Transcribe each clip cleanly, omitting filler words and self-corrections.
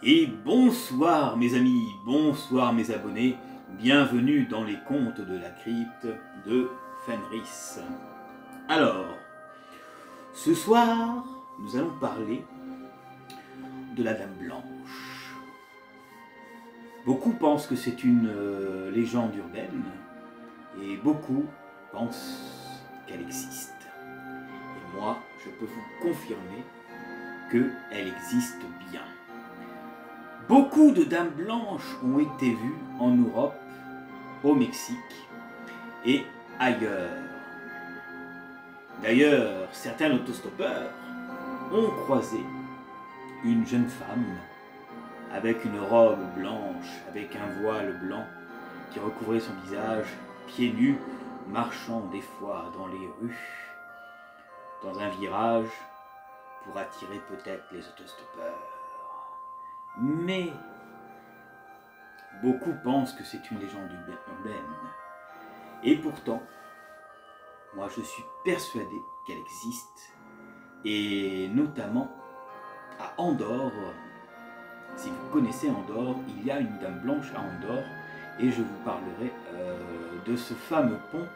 Et bonsoir mes amis, bonsoir mes abonnés, bienvenue dans les contes de la crypte de Fenris. Alors, ce soir, nous allons parler de la Dame Blanche. Beaucoup pensent que c'est une légende urbaine, et beaucoup pensent qu'elle existe. Et moi, je peux vous confirmer qu'elle existe bien. Beaucoup de dames blanches ont été vues en Europe, au Mexique et ailleurs. D'ailleurs, certains autostoppeurs ont croisé une jeune femme avec une robe blanche, avec un voile blanc qui recouvrait son visage, pieds nus, marchant des fois dans les rues, dans un virage pour attirer peut-être les autostoppeurs. Mais beaucoup pensent que c'est une légende urbaine. Et pourtant, moi je suis persuadé qu'elle existe. Et notamment à Andorre. Si vous connaissez Andorre, il y a une Dame Blanche à Andorre. Et je vous parlerai de ce fameux pont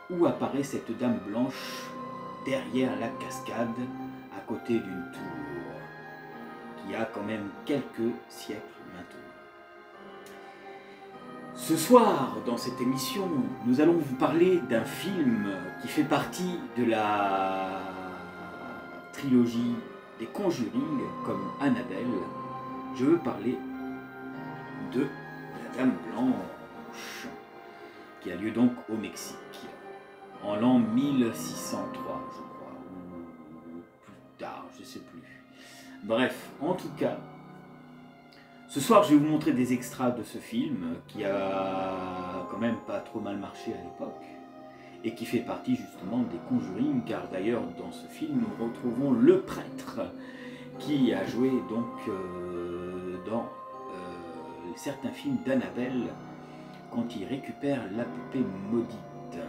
où apparaît cette Dame Blanche derrière la cascade à côté d'une tour. Il y a quand même quelques siècles maintenant. Ce soir, dans cette émission, nous allons vous parler d'un film qui fait partie de la trilogie des Conjuring, comme Annabelle. Je veux parler de la Dame Blanche, qui a lieu donc au Mexique, en l'an 1603, je crois, ou plus tard, je ne sais plus. Bref, en tout cas, ce soir je vais vous montrer des extraits de ce film qui a quand même pas trop mal marché à l'époque et qui fait partie justement des Conjuring, car d'ailleurs dans ce film nous retrouvons le prêtre qui a joué donc dans certains films d'Annabelle quand il récupère la poupée maudite.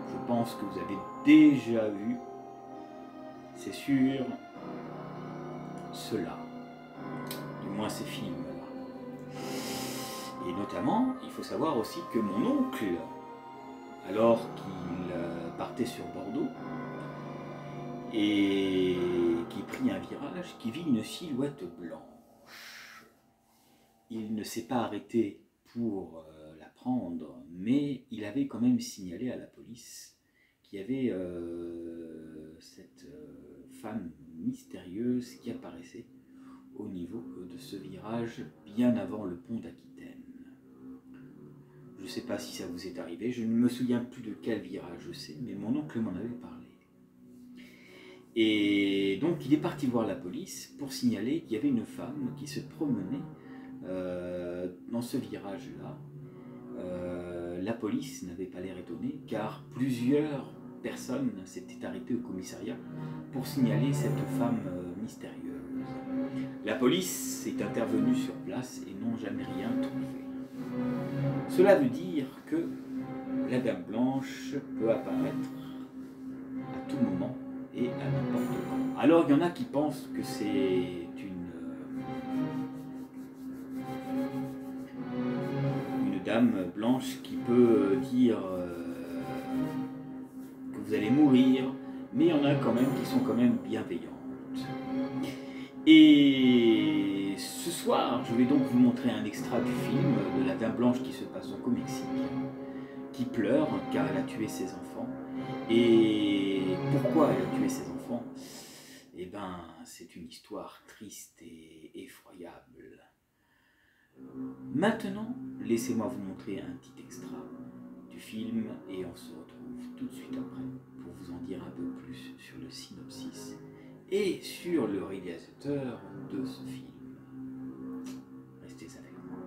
Je pense que vous avez déjà vu, c'est sûr, cela, du moins ces films-là. Et notamment, il faut savoir aussi que mon oncle, alors qu'il partait sur Bordeaux, et qui prit un virage, qui vit une silhouette blanche. Il ne s'est pas arrêté pour la prendre, mais il avait quand même signalé à la police qu'il y avait cette femme mystérieuse qui apparaissait au niveau de ce virage bien avant le pont d'Aquitaine. Je ne sais pas si ça vous est arrivé, je ne me souviens plus de quel virage je sais, mais mon oncle m'en avait parlé. Et donc il est parti voir la police pour signaler qu'il y avait une femme qui se promenait dans ce virage-là. La police n'avait pas l'air étonnée car plusieurs personnes s'étaient arrêtées au commissariat pour signaler cette femme mystérieuse. La police est intervenue sur place et n'ont jamais rien trouvé. Cela veut dire que la Dame Blanche peut apparaître à tout moment et à n'importe quand. Alors il y en a qui pensent que c'est une dame blanche qui peut dire que vous allez mourir, mais il y en a quand même qui sont quand même bienveillantes. Et ce soir, je vais donc vous montrer un extrait du film de la Dame Blanche qui se passe donc au Mexique, qui pleure car elle a tué ses enfants. Et pourquoi elle a tué ses enfants? Eh ben, c'est une histoire triste et effroyable. Maintenant, laissez-moi vous montrer un petit extrait du film et on se retrouve tout de suite après pour vous en dire un peu plus sur le synopsis et sur le réalisateur de ce film. Restez avec moi.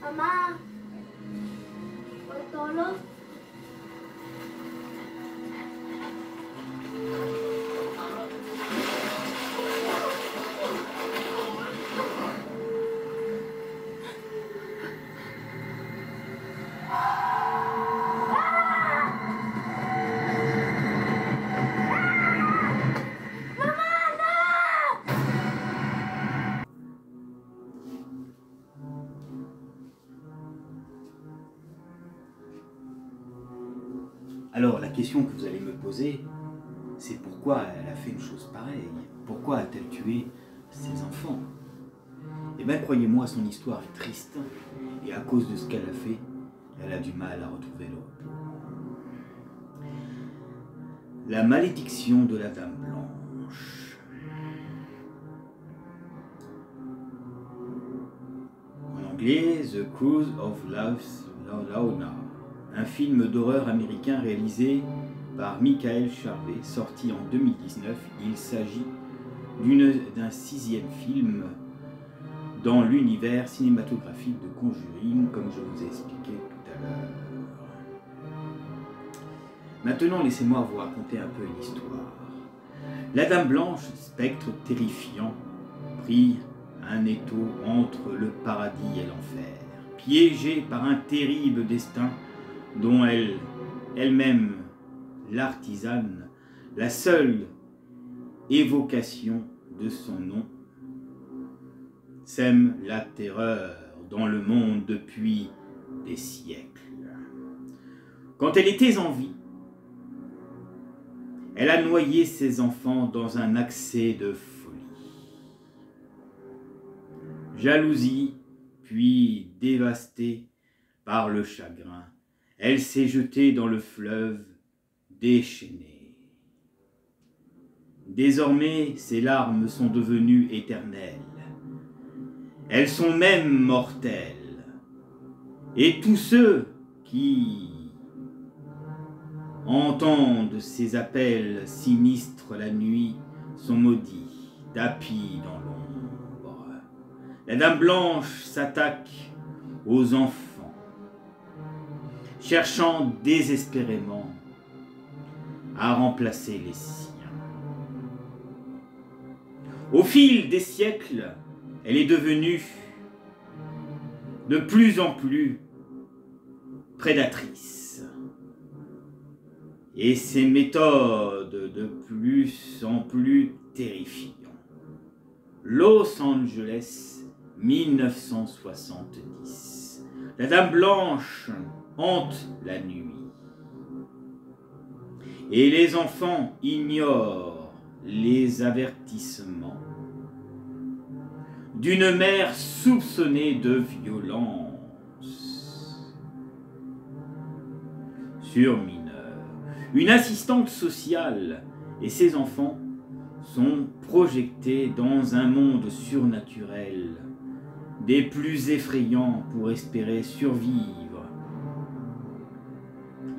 Mamá, Bartolo. Alors la question que vous allez me poser, c'est pourquoi elle a fait une chose pareille? Pourquoi a-t-elle tué ses enfants? Eh bien croyez-moi, son histoire est triste, et à cause de ce qu'elle a fait, elle a du mal à retrouver le repos. La malédiction de la Dame Blanche. En anglais, The Curse of Launa, un film d'horreur américain réalisé par Michael Charvet, sorti en 2019. Il s'agit d'un 6e film dans l'univers cinématographique de Conjuring, comme je vous ai expliqué tout à l'heure. Maintenant, laissez-moi vous raconter un peu une histoire. La Dame Blanche, spectre terrifiant, prit un étau entre le paradis et l'enfer, piégée par un terrible destin dont elle-même, l'artisane, la seule évocation de son nom, sème la terreur dans le monde depuis des siècles. Quand elle était en vie, elle a noyé ses enfants dans un accès de folie. Jalousie, puis dévastée par le chagrin, elle s'est jetée dans le fleuve déchaîné. Désormais, ses larmes sont devenues éternelles. Elles sont même mortelles. Et tous ceux qui entendent ces appels sinistres la nuit sont maudits, tapis dans l'ombre. La Dame Blanche s'attaque aux enfants, cherchant désespérément à remplacer les siens. Au fil des siècles, elle est devenue de plus en plus prédatrice. Et ses méthodes de plus en plus terrifiantes. Los Angeles, 1970. La Dame Blanche hante la nuit. Et les enfants ignorent les avertissements d'une mère soupçonnée de violence sur mineurs. Une assistante sociale et ses enfants sont projetés dans un monde surnaturel, des plus effrayants pour espérer survivre.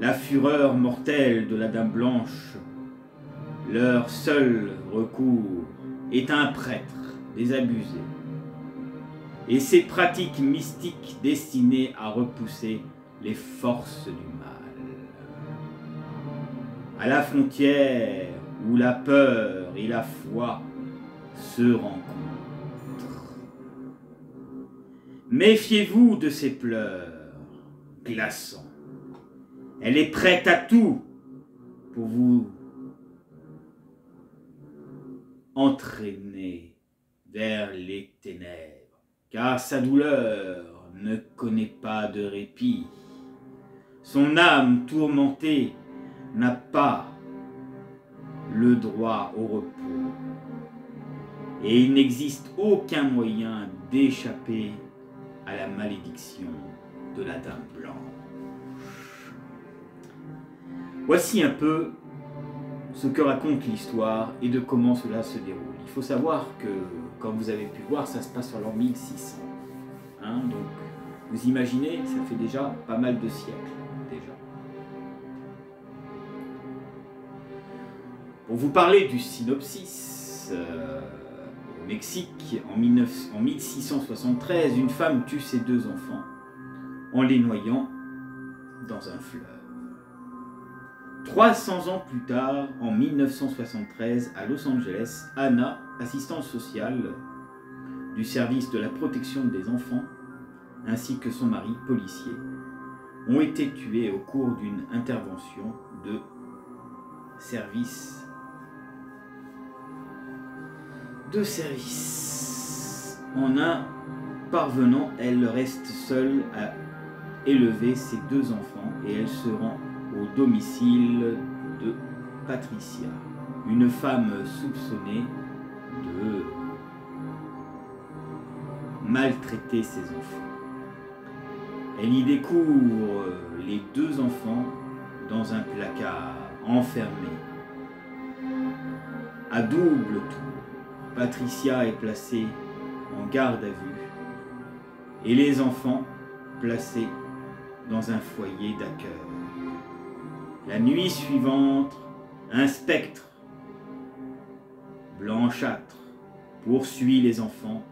La fureur mortelle de la Dame Blanche, leur seul recours est un prêtre désabusé et ses pratiques mystiques destinées à repousser les forces du mal. À la frontière où la peur et la foi se rencontrent. Méfiez-vous de ses pleurs glaçants. Elle est prête à tout pour vous entraîner vers les ténèbres, car sa douleur ne connaît pas de répit. Son âme tourmentée n'a pas le droit au repos. Et il n'existe aucun moyen d'échapper à la malédiction de la Dame Blanche. Voici un peu ce que raconte l'histoire et de comment cela se déroule. Il faut savoir que, comme vous avez pu voir, ça se passe sur l'an 1600. Donc, vous imaginez, ça fait déjà pas mal de siècles. Pour vous parler du synopsis, au Mexique, en 1673, une femme tue ses 2 enfants en les noyant dans un fleuve. 300 ans plus tard, en 1973, à Los Angeles, Anna, assistante sociale du service de la protection des enfants, ainsi que son mari, policier, ont été tués au cours d'une intervention de service. En un parvenant, elle reste seule à élever ses 2 enfants et elle se rend au domicile de Patricia, une femme soupçonnée de maltraiter ses enfants. Elle y découvre les 2 enfants dans un placard, enfermés. À double tour, Patricia est placée en garde à vue et les enfants placés dans un foyer d'accueil. La nuit suivante, un spectre blanchâtre poursuit les enfants.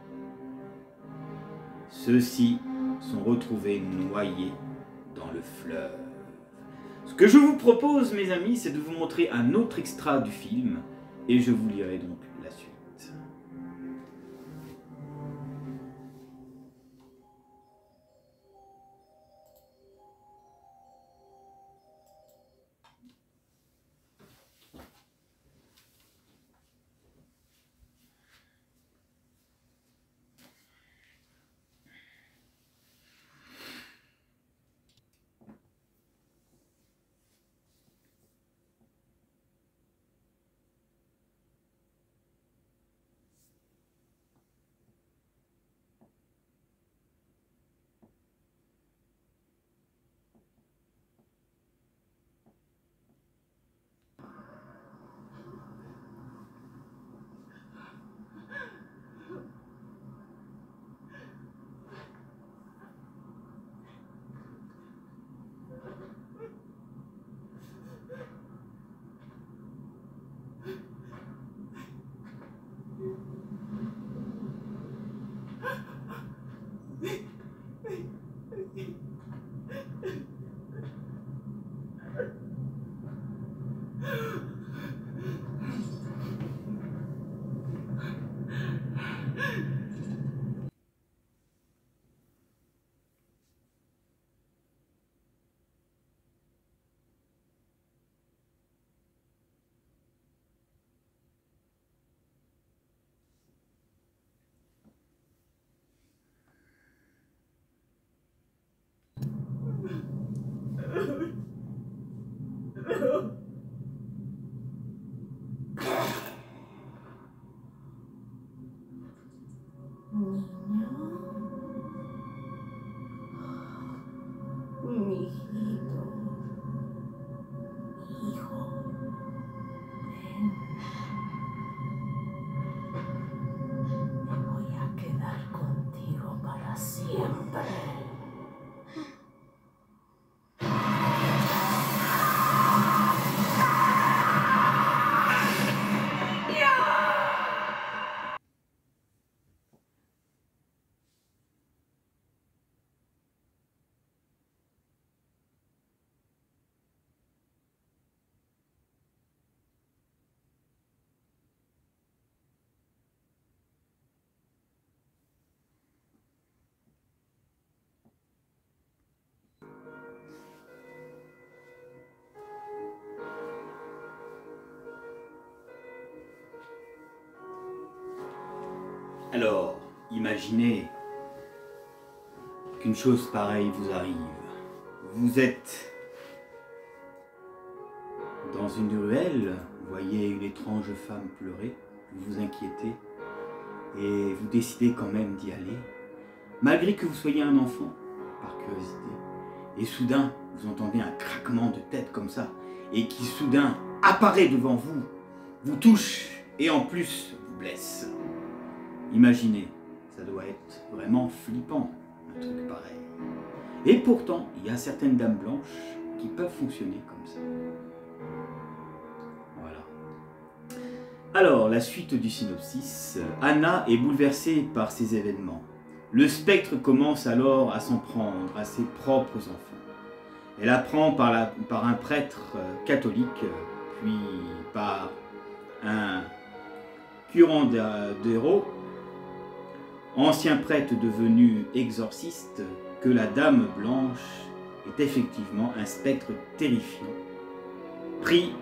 Ceux-ci sont retrouvés noyés dans le fleuve. Ce que je vous propose, mes amis, c'est de vous montrer un autre extrait du film et je vous lirai donc la suite. Alors, imaginez qu'une chose pareille vous arrive. Vous êtes dans une ruelle, vous voyez une étrange femme pleurer, vous vous inquiétez et vous décidez quand même d'y aller, malgré que vous soyez un enfant, par curiosité. Et soudain, vous entendez un craquement de tête comme ça, et qui soudain apparaît devant vous, vous touche et en plus vous blesse. Imaginez, ça doit être vraiment flippant, un truc pareil. Et pourtant, il y a certaines dames blanches qui peuvent fonctionner comme ça. Voilà. Alors, la suite du synopsis. Anna est bouleversée par ces événements. Le spectre commence alors à s'en prendre à ses propres enfants. Elle apprend par un prêtre catholique, puis par un curandero, ancien prêtre devenu exorciste, que la Dame Blanche est effectivement un spectre terrifiant, pris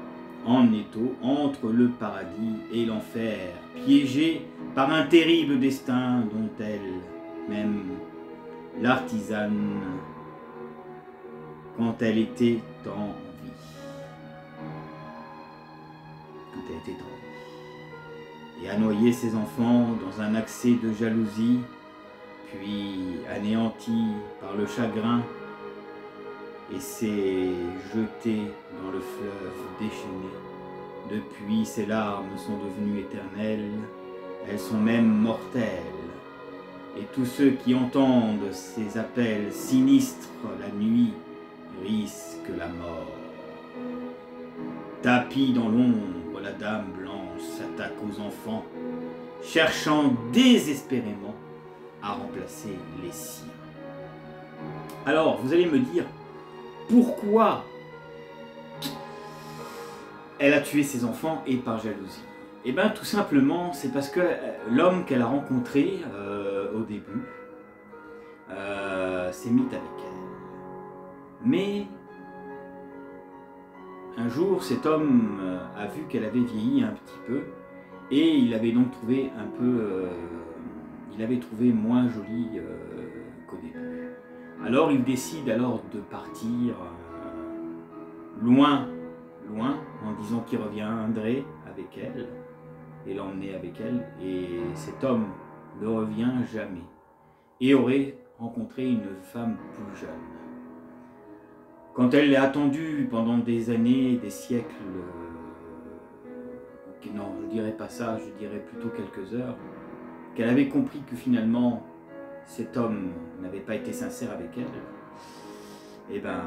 en étau entre le paradis et l'enfer, piégé par un terrible destin dont elle-même l'artisane quand elle était en vie. Quand elle était en vie. Et a noyé ses enfants dans un accès de jalousie, puis anéanti par le chagrin, et s'est jeté dans le fleuve déchaîné. Depuis, ses larmes sont devenues éternelles, elles sont même mortelles. Et tous ceux qui entendent ces appels sinistres la nuit risquent la mort. Tapie dans l'ombre, la Dame Blanche s'attaque aux enfants, cherchant désespérément à remplacer les siens. Alors, vous allez me dire, pourquoi elle a tué ses enfants et par jalousie? Eh bien, tout simplement, c'est parce que l'homme qu'elle a rencontré au début s'est mis avec elle. Mais un jour, cet homme a vu qu'elle avait vieilli un petit peu et il avait donc trouvé un peu, il avait trouvé moins jolie qu'au début. Alors, il décide alors de partir loin, en disant qu'il reviendrait avec elle et l'emmener avec elle. Et cet homme ne revient jamais et aurait rencontré une femme plus jeune. Quand elle l'a attendu pendant des années, des siècles, non, je dirais pas ça, je dirais plutôt quelques heures, qu'elle avait compris que finalement cet homme n'avait pas été sincère avec elle, et ben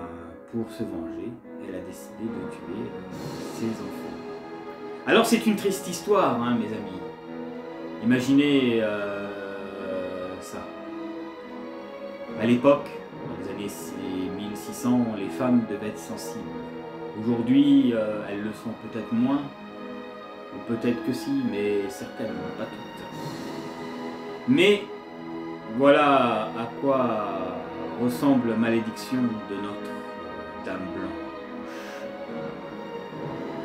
pour se venger, elle a décidé de tuer ses enfants. Alors c'est une triste histoire, hein, mes amis. Imaginez ça. À l'époque, dans les années 1600, les femmes devaient être sensibles. Aujourd'hui, elles le sont peut-être moins, ou peut-être que si, mais certainement pas toutes. Mais voilà à quoi ressemble la malédiction de notre Dame Blanche.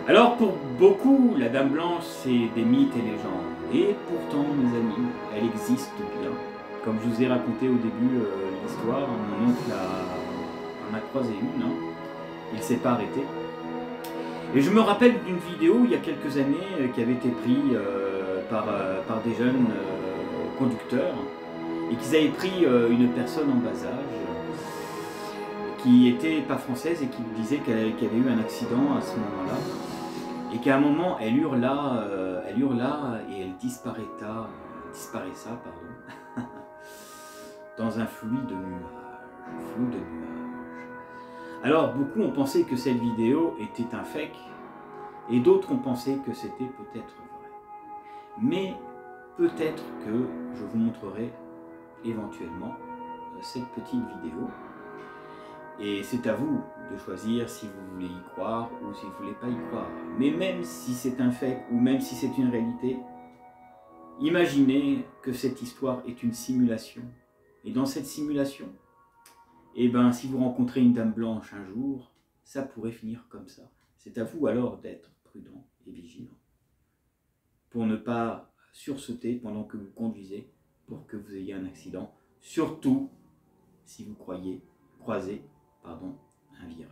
Alors pour beaucoup, la Dame Blanche, c'est des mythes et légendes. Et pourtant, mes amis, elle existe bien. Comme je vous ai raconté au début l'histoire, mon oncle en a croisé une, hein. Il ne s'est pas arrêté. Et je me rappelle d'une vidéo il y a quelques années qui avait été prise par des jeunes conducteurs et qu'ils avaient pris une personne en bas âge qui était pas française et qui disait qu'elle avait eu un accident à ce moment-là et qu'à un moment elle hurla et elle disparaissa dans un flux de nuages. Alors beaucoup ont pensé que cette vidéo était un fake et d'autres ont pensé que c'était peut-être vrai. Mais peut-être que je vous montrerai éventuellement cette petite vidéo. Et c'est à vous de choisir si vous voulez y croire ou si vous ne voulez pas y croire. Mais même si c'est un fait ou même si c'est une réalité, imaginez que cette histoire est une simulation. Et dans cette simulation, eh ben, si vous rencontrez une Dame Blanche un jour, ça pourrait finir comme ça. C'est à vous alors d'être prudent et vigilant. Pour ne pas sursauter pendant que vous conduisez, pour que vous ayez un accident. Surtout si vous croisez un virage.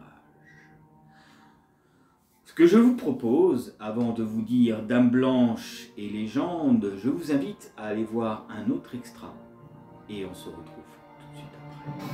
Ce que je vous propose, avant de vous dire Dame Blanche et légende, je vous invite à aller voir un autre extra. Et on se retrouve tout de suite après.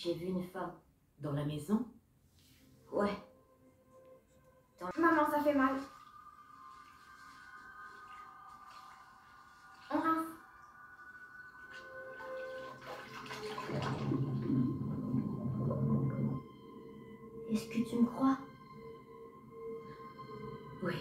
J'ai vu une femme dans la maison. Ouais. Maman, ça fait mal. On rince. Est-ce que tu me crois? Oui.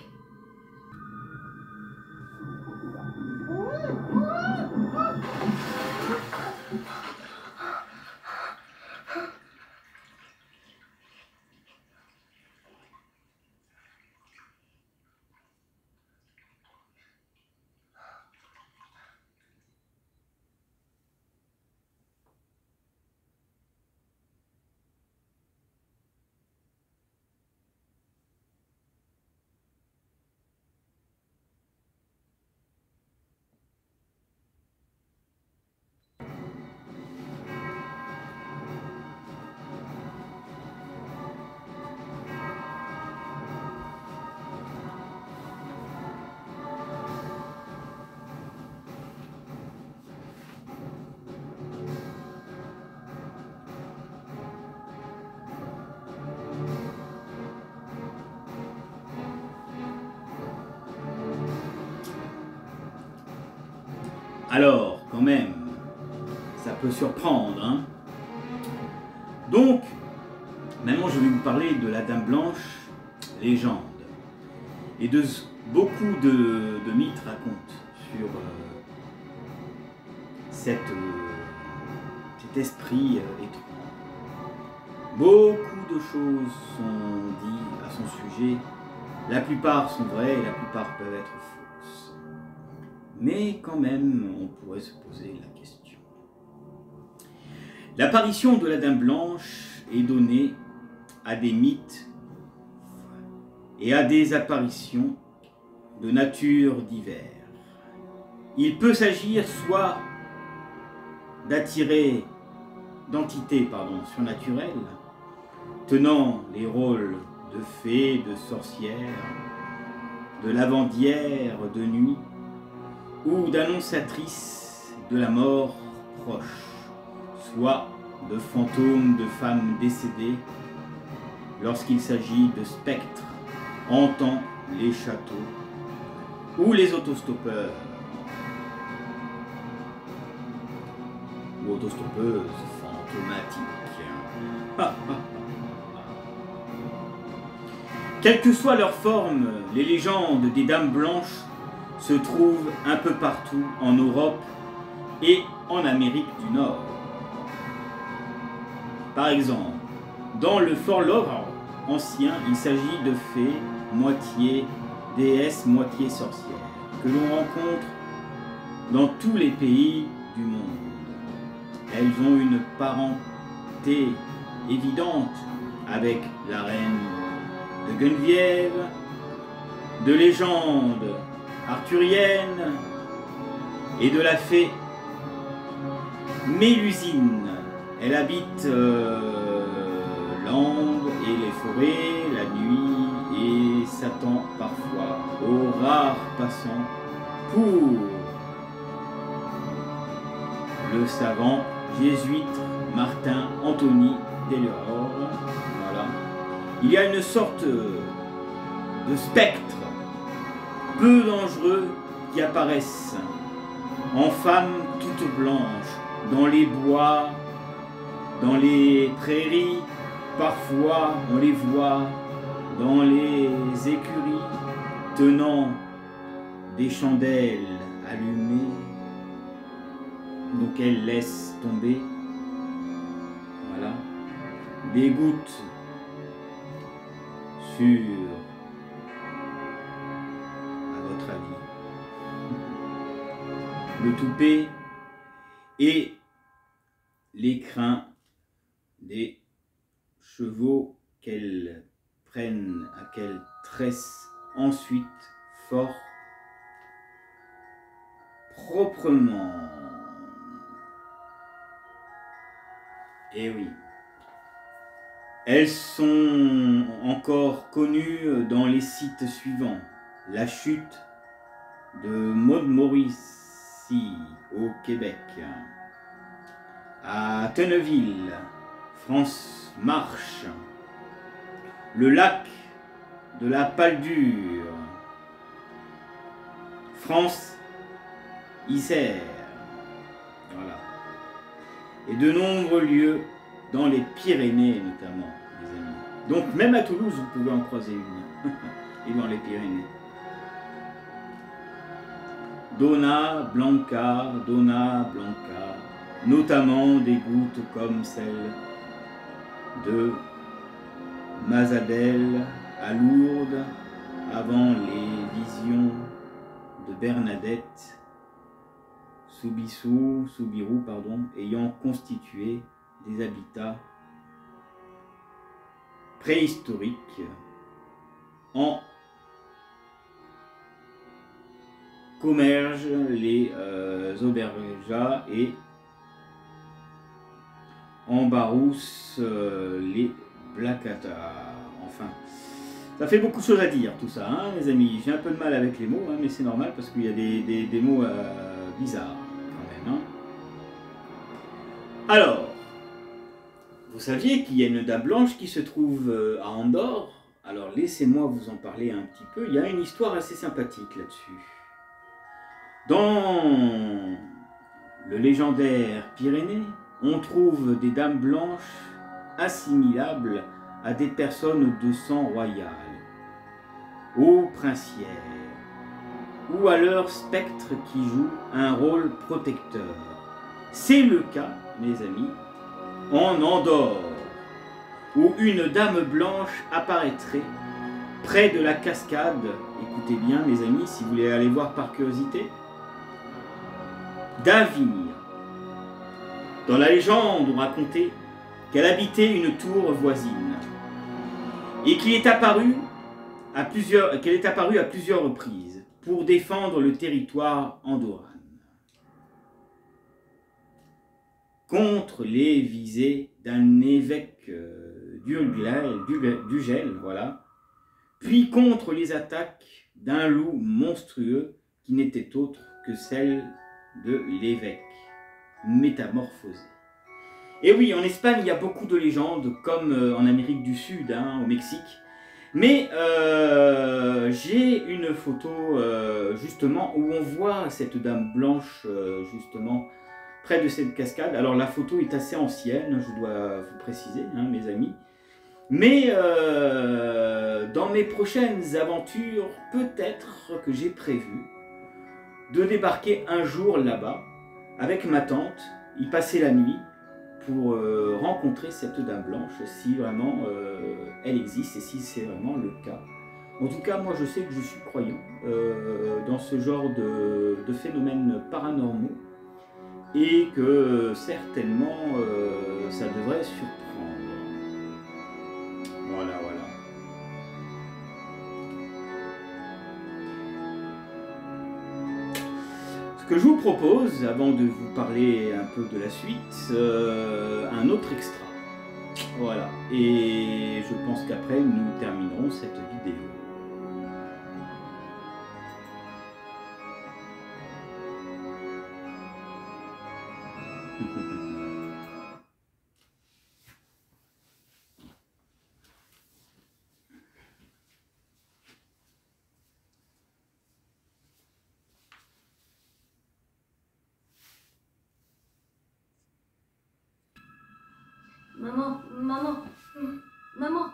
Alors, quand même, ça peut surprendre, hein. Donc, maintenant je vais vous parler de la Dame Blanche, légende, et de beaucoup de mythes racontent sur cet esprit étrange. Beaucoup de choses sont dites à son sujet, la plupart sont vraies et la plupart peuvent être fausses. Mais quand même, on pourrait se poser la question. L'apparition de la Dame Blanche est donnée à des mythes et à des apparitions de nature diverses. Il peut s'agir soit d'entités surnaturelles, tenant les rôles de fées, de sorcières, de lavandières de nuit, ou d'annonciatrices de la mort proche, soit de fantômes de femmes décédées lorsqu'il s'agit de spectres hantant les châteaux, ou les autostoppeurs, ou autostoppeuses fantomatiques. Quelle que soit leur forme, les légendes des Dames Blanches se trouvent un peu partout en Europe et en Amérique du Nord. Par exemple, dans le folklore ancien, il s'agit de fées, moitié déesses, moitié sorcières, que l'on rencontre dans tous les pays du monde. Elles ont une parenté évidente avec la reine de Guenièvre, de légende arthurienne et de la fée Mélusine. Elle habite l'ambre et les forêts la nuit et s'attend parfois aux rares passants pour le savant jésuite Martin Anthony Delors. Voilà. Il y a une sorte de spectre peu dangereux qui apparaissent en femmes toutes blanches dans les bois, dans les prairies. Parfois on les voit dans les écuries tenant des chandelles allumées, donc elles laissent tomber, voilà, des gouttes sur, à votre avis, le toupet et les crins des chevaux qu'elles prennent, à qu'elles tressent ensuite fort proprement. Et oui, elles sont encore connues dans les sites suivants: la chute de Montmorency au Québec, à Tenneville, France marche. Le lac de la Paldure. France Isère. Voilà. Et de nombreux lieux dans les Pyrénées notamment, les amis. Donc même à Toulouse, vous pouvez en croiser une. Et dans les Pyrénées. Donna Blanca, notamment des gouttes comme celle de Mazadelle à Lourdes, avant les visions de Bernadette Soubirous, ayant constitué des habitats préhistoriques en commergent les aubergeats et embaroussent les blacata. Enfin, ça fait beaucoup de choses à dire tout ça, hein, les amis. J'ai un peu de mal avec les mots, hein, mais c'est normal parce qu'il y a des mots bizarres quand même. Hein. Alors, vous saviez qu'il y a une dame blanche qui se trouve à Andorre. Alors laissez-moi vous en parler un petit peu. Il y a une histoire assez sympathique là-dessus. Dans le légendaire Pyrénées, on trouve des dames blanches assimilables à des personnes de sang royal, aux princières, ou à leurs spectres qui jouent un rôle protecteur. C'est le cas, mes amis, en Andorre, où une dame blanche apparaîtrait près de la cascade. Écoutez bien, mes amis, si vous voulez aller voir par curiosité, d'Avignon. Dans la légende, on racontait qu'elle habitait une tour voisine et qu'elle est apparue à plusieurs reprises pour défendre le territoire andorran contre les visées d'un évêque d'Ugel, voilà, puis contre les attaques d'un loup monstrueux qui n'était autre que celle de l'évêque métamorphosé. Et oui, en Espagne, il y a beaucoup de légendes, comme en Amérique du Sud, hein, au Mexique. Mais j'ai une photo, justement, où on voit cette dame blanche, justement, près de cette cascade. Alors, la photo est assez ancienne, je dois vous préciser, hein, mes amis. Mais dans mes prochaines aventures, peut-être que j'ai prévu de débarquer un jour là-bas, avec ma tante, y passer la nuit, pour rencontrer cette dame blanche, si vraiment elle existe et si c'est vraiment le cas. En tout cas, moi je sais que je suis croyant dans ce genre de phénomènes paranormaux et que certainement ça devrait surprendre. Voilà. Ce que je vous propose, avant de vous parler un peu de la suite, un autre extra. Voilà. Et je pense qu'après, nous terminerons cette vidéo. Maman.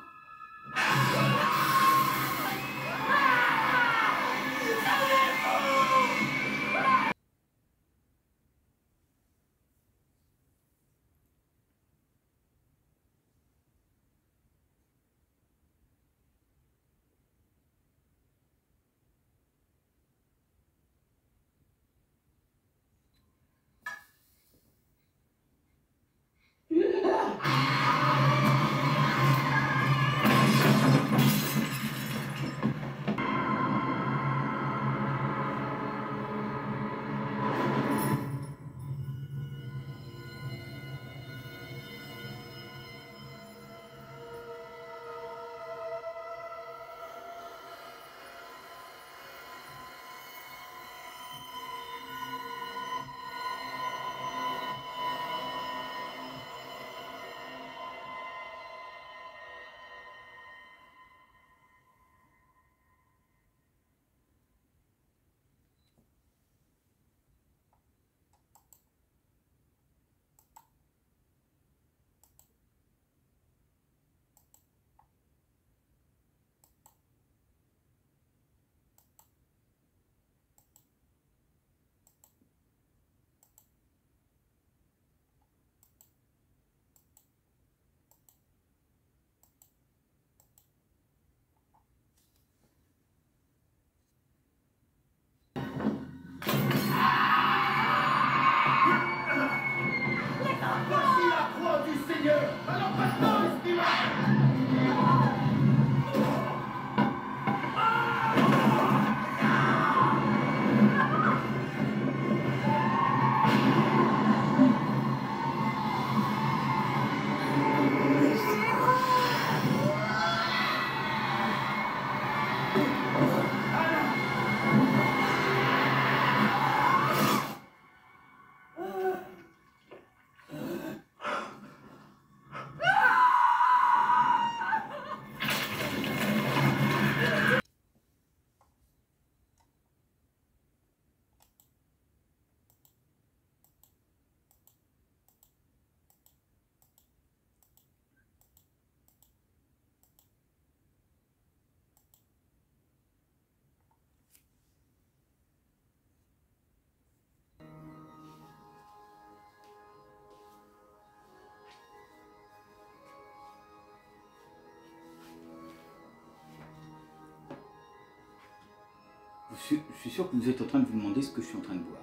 Je suis sûr que vous êtes en train de vous demander ce que je suis en train de boire.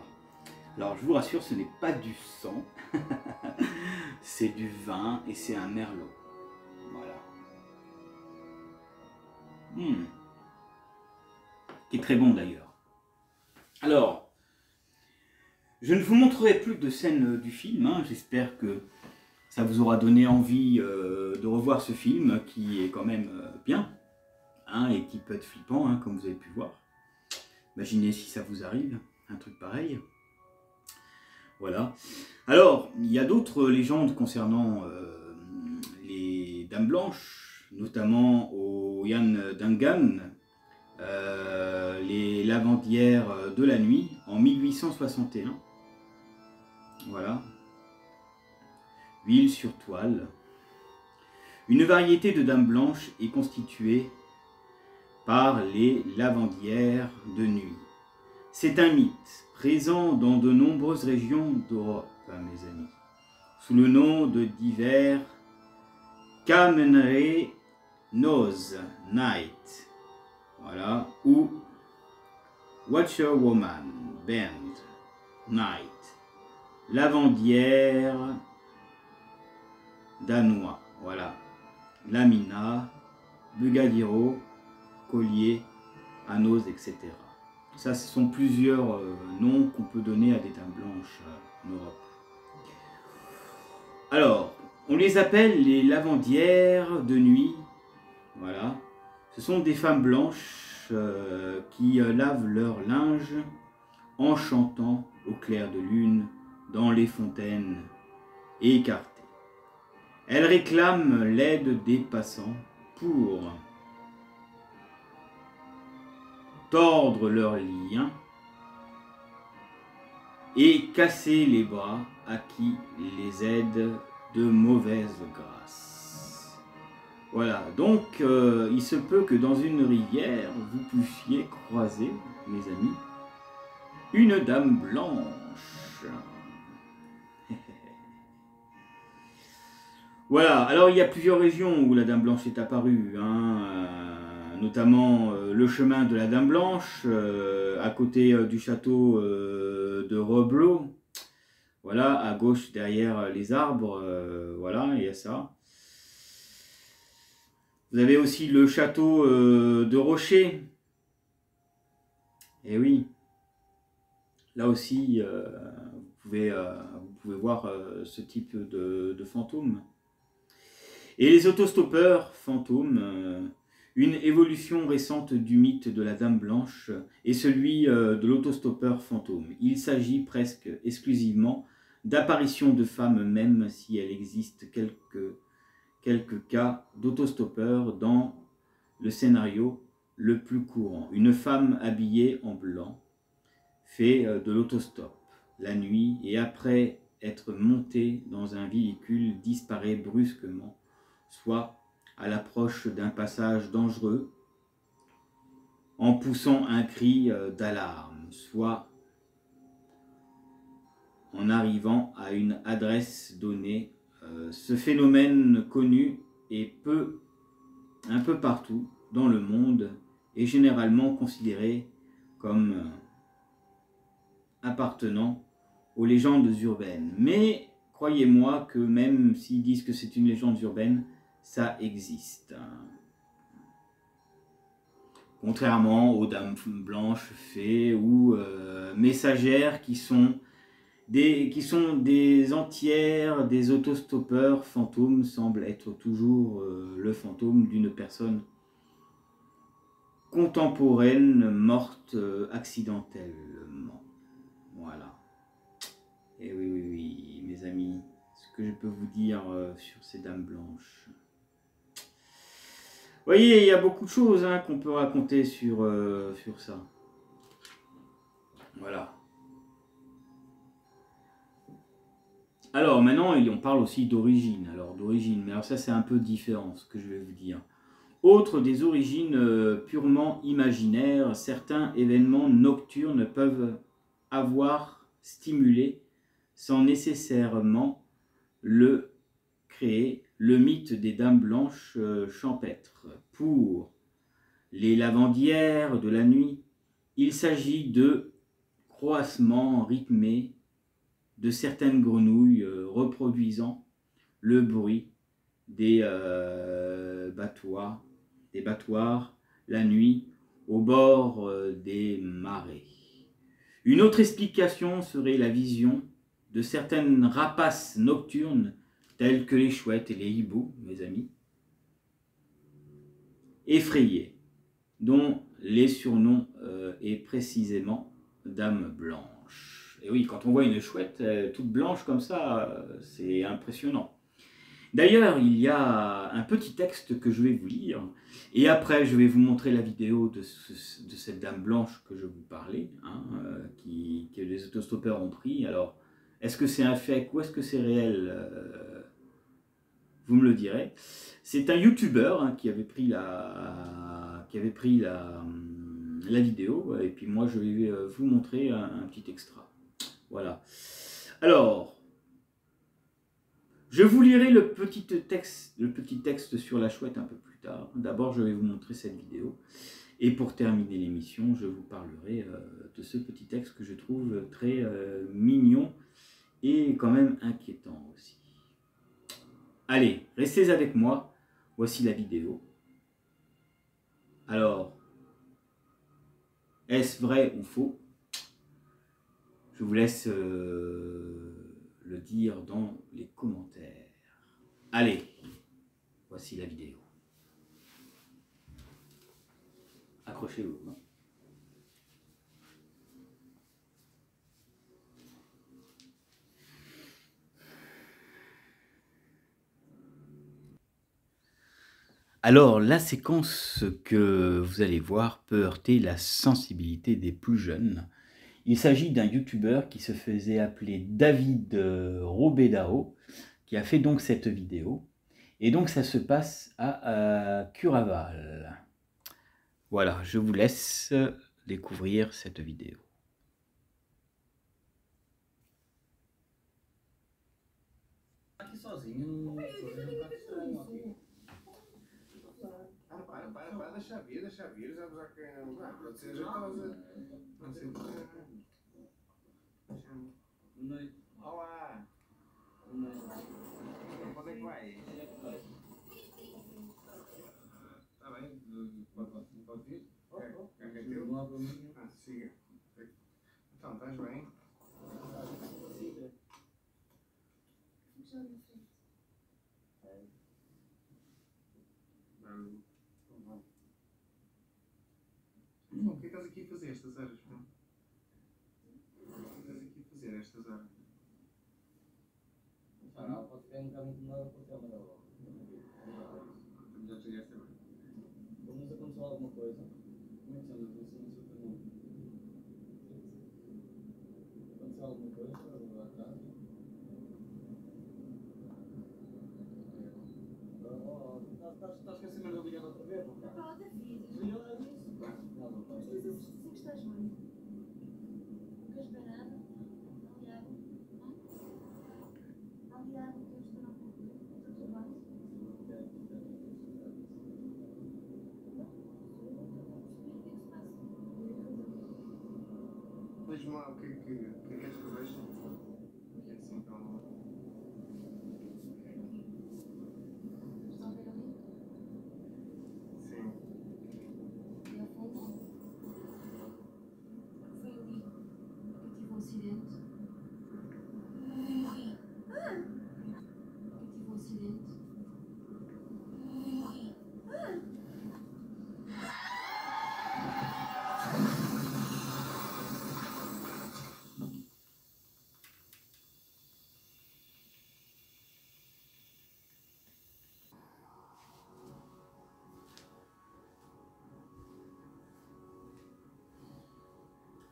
Alors je vous rassure, ce n'est pas du sang, c'est du vin et c'est un merlot. Voilà. Qui est très bon d'ailleurs. Alors, je ne vous montrerai plus de scènes du film, hein. J'espère que ça vous aura donné envie de revoir ce film qui est quand même bien, hein, et qui peut être flippant, hein, comme vous avez pu voir. Imaginez si ça vous arrive, un truc pareil. Voilà. Alors, il y a d'autres légendes concernant les Dames Blanches, notamment au Yan Dangan, les lavandières de la nuit, en 1861. Voilà. Huile sur toile. Une variété de Dames Blanches est constituée par les lavandières de nuit. C'est un mythe présent dans de nombreuses régions d'Europe, mes amis, sous le nom de divers Kamenre Nose Night, voilà, ou Watcher Woman Band Night, lavandière danois, voilà, Lamina, Bugadiro, collier, anneaux, etc. Ça, ce sont plusieurs noms qu'on peut donner à des dames blanches en Europe. Alors, on les appelle les lavandières de nuit. Voilà. Ce sont des femmes blanches qui lavent leur linge en chantant au clair de lune dans les fontaines écartées. Elles réclament l'aide des passants pour tordre leurs liens et casser les bras à qui les aide de mauvaise grâce. Voilà, donc il se peut que dans une rivière, vous puissiez croiser, mes amis, une dame blanche. Voilà, alors il y a plusieurs régions où la Dame Blanche est apparue, hein, notamment le chemin de la Dame Blanche, à côté du château de Reblo, voilà, à gauche derrière les arbres, voilà, il y a ça. Vous avez aussi le château de Rocher, et oui, là aussi vous pouvez voir ce type de fantôme. Et les autostoppeurs fantômes, une évolution récente du mythe de la Dame Blanche est celui de l'autostoppeur fantôme. Il s'agit presque exclusivement d'apparitions de femmes, même si il existe quelques cas d'autostoppeurs dans le scénario le plus courant. Une femme habillée en blanc fait de l'autostop la nuit et après être montée dans un véhicule disparaît brusquement, soit à l'approche d'un passage dangereux, en poussant un cri d'alarme, soit en arrivant à une adresse donnée. Ce phénomène connu est un peu partout dans le monde est généralement considéré comme appartenant aux légendes urbaines. Mais croyez-moi que même s'ils disent que c'est une légende urbaine, ça existe. Contrairement aux dames blanches fées ou messagères qui sont des entières, des autostoppeurs fantômes, semblent être toujours le fantôme d'une personne contemporaine morte accidentellement. Voilà. Et oui, oui, oui, mes amis, ce que je peux vous dire sur ces dames blanches. Vous voyez, il y a beaucoup de choses hein, qu'on peut raconter sur ça. Voilà. Alors maintenant, on parle aussi d'origine. Alors d'origine, mais alors ça c'est un peu différent ce que je vais vous dire. Autre des origines purement imaginaires, certains événements nocturnes peuvent avoir stimulé sans nécessairement le créer le mythe des dames blanches champêtres. Pour les lavandières de la nuit, il s'agit de croassements rythmés de certaines grenouilles reproduisant le bruit des battoirs la nuit au bord des marais. Une autre explication serait la vision de certaines rapaces nocturnes telles que les chouettes et les hiboux, mes amis, effrayées, dont les surnoms est précisément Dame Blanche. Et oui, quand on voit une chouette toute blanche comme ça, c'est impressionnant. D'ailleurs, il y a un petit texte que je vais vous lire, et après je vais vous montrer la vidéo de cette Dame Blanche que je vous parlais, hein, que les autostoppeurs ont pris. Alors, est-ce que c'est un fake ou est-ce que c'est réel vous me le direz. C'est un YouTuber hein, qui avait pris la vidéo, et puis moi je vais vous montrer un petit extra. Voilà. Alors, je vous lirai le petit texte sur la chouette un peu plus tard. D'abord, je vais vous montrer cette vidéo. Et pour terminer l'émission, je vous parlerai de ce petit texte que je trouve très mignon et quand même inquiétant aussi. Allez, restez avec moi. Voici la vidéo. Alors, est-ce vrai ou faux? Je vous laisse le dire dans les commentaires. Allez, voici la vidéo. Accrochez-vous. Hein. Alors, la séquence que vous allez voir peut heurter la sensibilité des plus jeunes. Il s'agit d'un youtubeur qui se faisait appeler David Robedao, qui a fait donc cette vidéo. Et donc, ça se passe à Curaval. Voilà, je vous laisse découvrir cette vidéo. Aqui sozinho, não tá estranho aqui. Para, deixa vir, já que pode ser jeitosa. Não sei porque. Olá! Onde é que vai? Está bem, pode ir? Quer que é teu? Não há problema. Ah, siga. Então, estás bem? O que estás aqui a fazer estas horas? O que estás aqui a fazer estas horas? Não, pode ficar um bocado incomodado porque é melhor. Já chegaste a ver. Mas aconteceu alguma coisa? Como é que chama isso? Não sei o teu nome. Aconteceu alguma coisa lá atrás? Estás com essa merda ligada outra vez? Não, até fiz. Liga lá nisso. Mas tu dizes que estás bem. Não queres ver nada? Não liado. Não liado, que eu estou na boca. Está tudo bem? Diz-me lá o que é que queres que eu veja? É assim, então.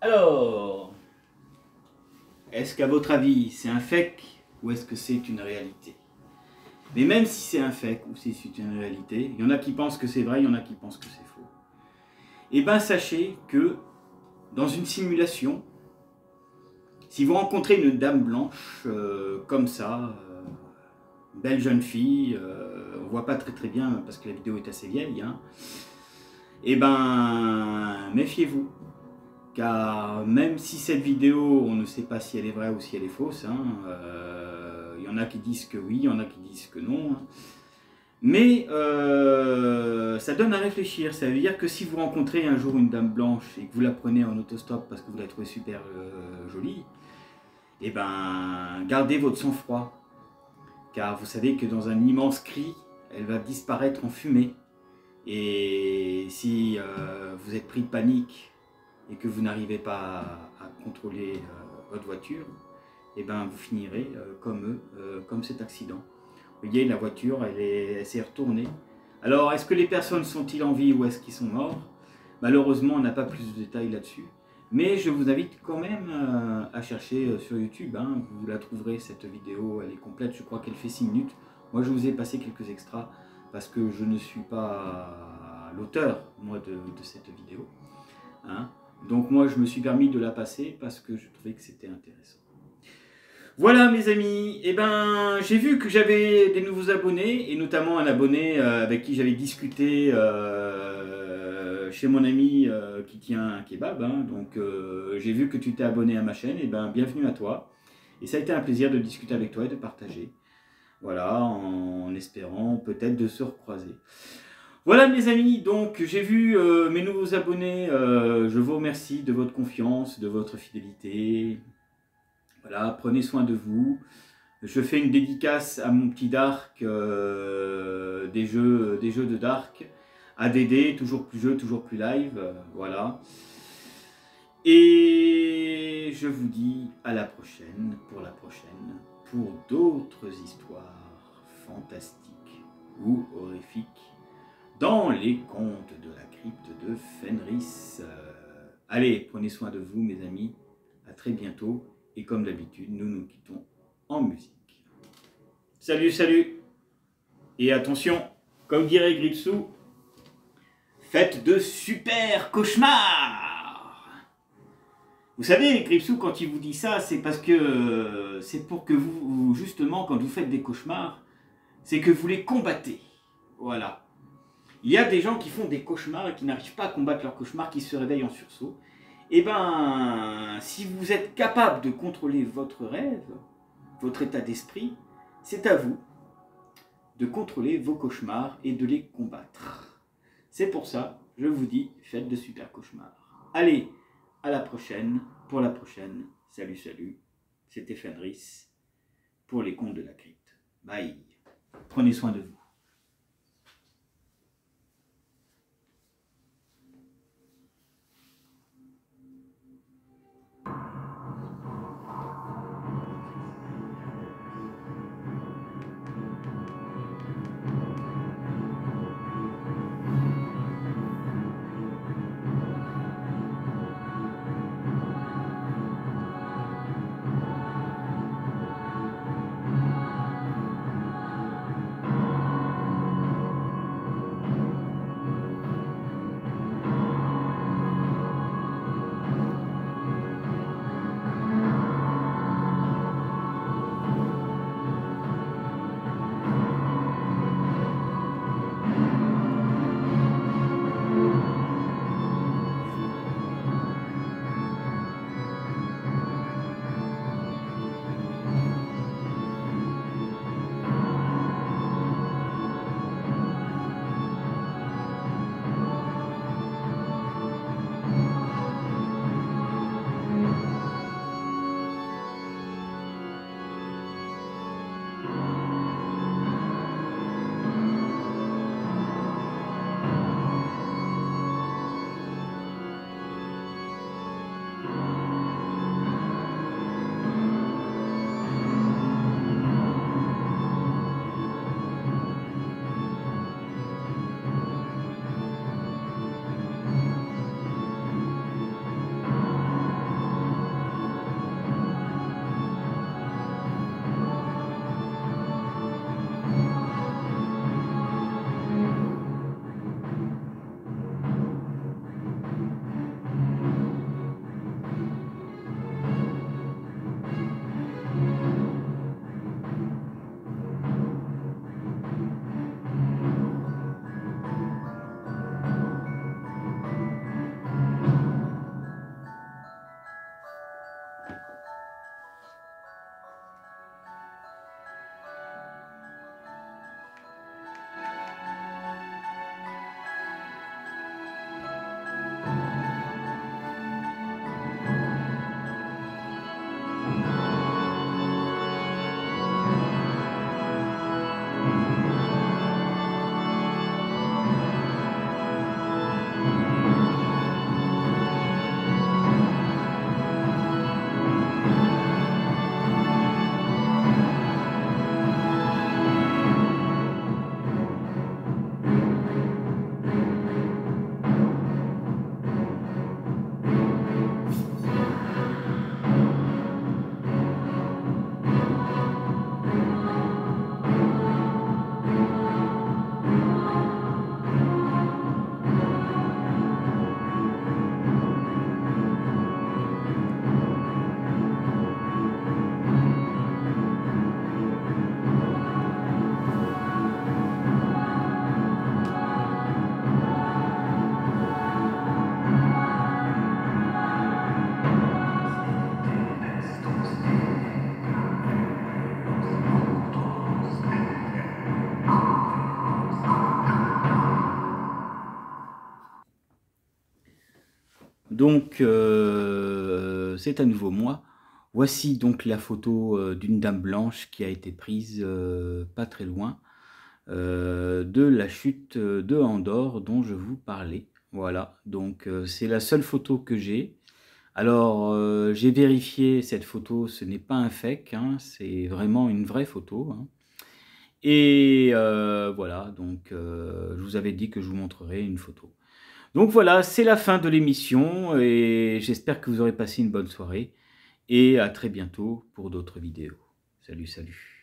Alors, est-ce qu'à votre avis, c'est un fake ou est-ce que c'est une réalité? Mais même si c'est un fake ou si c'est une réalité, il y en a qui pensent que c'est vrai, il y en a qui pensent que c'est faux. Eh bien, sachez que dans une simulation, si vous rencontrez une dame blanche comme ça, une belle jeune fille, on voit pas très bien parce que la vidéo est assez vieille, hein, eh ben, méfiez-vous. Car même si cette vidéo, on ne sait pas si elle est vraie ou si elle est fausse, hein, y en a qui disent que oui, il y en a qui disent que non, hein. Mais ça donne à réfléchir. Ça veut dire que si vous rencontrez un jour une dame blanche et que vous la prenez en autostop parce que vous la trouvez super jolie, eh ben, gardez votre sang-froid. Car vous savez que dans un immense cri, elle va disparaître en fumée. Et si vous êtes pris de panique et que vous n'arrivez pas à contrôler votre voiture, eh ben, vous finirez comme eux, comme cet accident. Vous voyez, la voiture, elle s'est retournée. Alors, est-ce que les personnes sont-ils en vie ou est-ce qu'ils sont morts? Malheureusement, on n'a pas plus de détails là-dessus. Mais je vous invite quand même à chercher sur YouTube. Hein. Vous la trouverez, cette vidéo, elle est complète. Je crois qu'elle fait 6 minutes. Moi, je vous ai passé quelques extras parce que je ne suis pas l'auteur, moi, de cette vidéo. Hein. Donc, moi, je me suis permis de la passer parce que je trouvais que c'était intéressant. Voilà mes amis, eh ben, j'ai vu que j'avais des nouveaux abonnés, et notamment un abonné avec qui j'avais discuté chez mon ami qui tient un kebab, hein. Donc j'ai vu que tu t'es abonné à ma chaîne, et ben bienvenue à toi. Et ça a été un plaisir de discuter avec toi et de partager, voilà, en espérant peut-être de se recroiser. Voilà mes amis, donc j'ai vu mes nouveaux abonnés, je vous remercie de votre confiance, de votre fidélité. Voilà, prenez soin de vous. Je fais une dédicace à mon petit Dark des jeux de Dark. ADD, toujours plus jeu, toujours plus live. Voilà. Et je vous dis à la prochaine, pour d'autres histoires fantastiques ou horrifiques dans les contes de la crypte de Fenris. Allez, prenez soin de vous mes amis. À très bientôt. Et comme d'habitude, nous nous quittons en musique. Salut, salut. Et attention, comme dirait Gripsou, faites de super cauchemars. Vous savez, Gripsou, quand il vous dit ça, c'est parce que c'est pour que vous, justement, quand vous faites des cauchemars, c'est que vous les combattez. Voilà. Il y a des gens qui font des cauchemars et qui n'arrivent pas à combattre leurs cauchemars, qui se réveillent en sursaut. Eh bien, si vous êtes capable de contrôler votre rêve, votre état d'esprit, c'est à vous de contrôler vos cauchemars et de les combattre. C'est pour ça, je vous dis, faites de super cauchemars. Allez, à la prochaine, pour la prochaine. Salut, salut. C'était Fenris pour les contes de la crypte. Bye. Prenez soin de vous. Donc, c'est à nouveau moi. Voici donc la photo d'une dame blanche qui a été prise pas très loin de la chute de Andorre dont je vous parlais. Voilà, donc c'est la seule photo que j'ai. Alors, j'ai vérifié cette photo, ce n'est pas un fake, hein, c'est vraiment une vraie photo. Hein. Et voilà, donc je vous avais dit que je vous montrerai une photo. Donc voilà, c'est la fin de l'émission et j'espère que vous aurez passé une bonne soirée. Et à très bientôt pour d'autres vidéos. Salut, salut.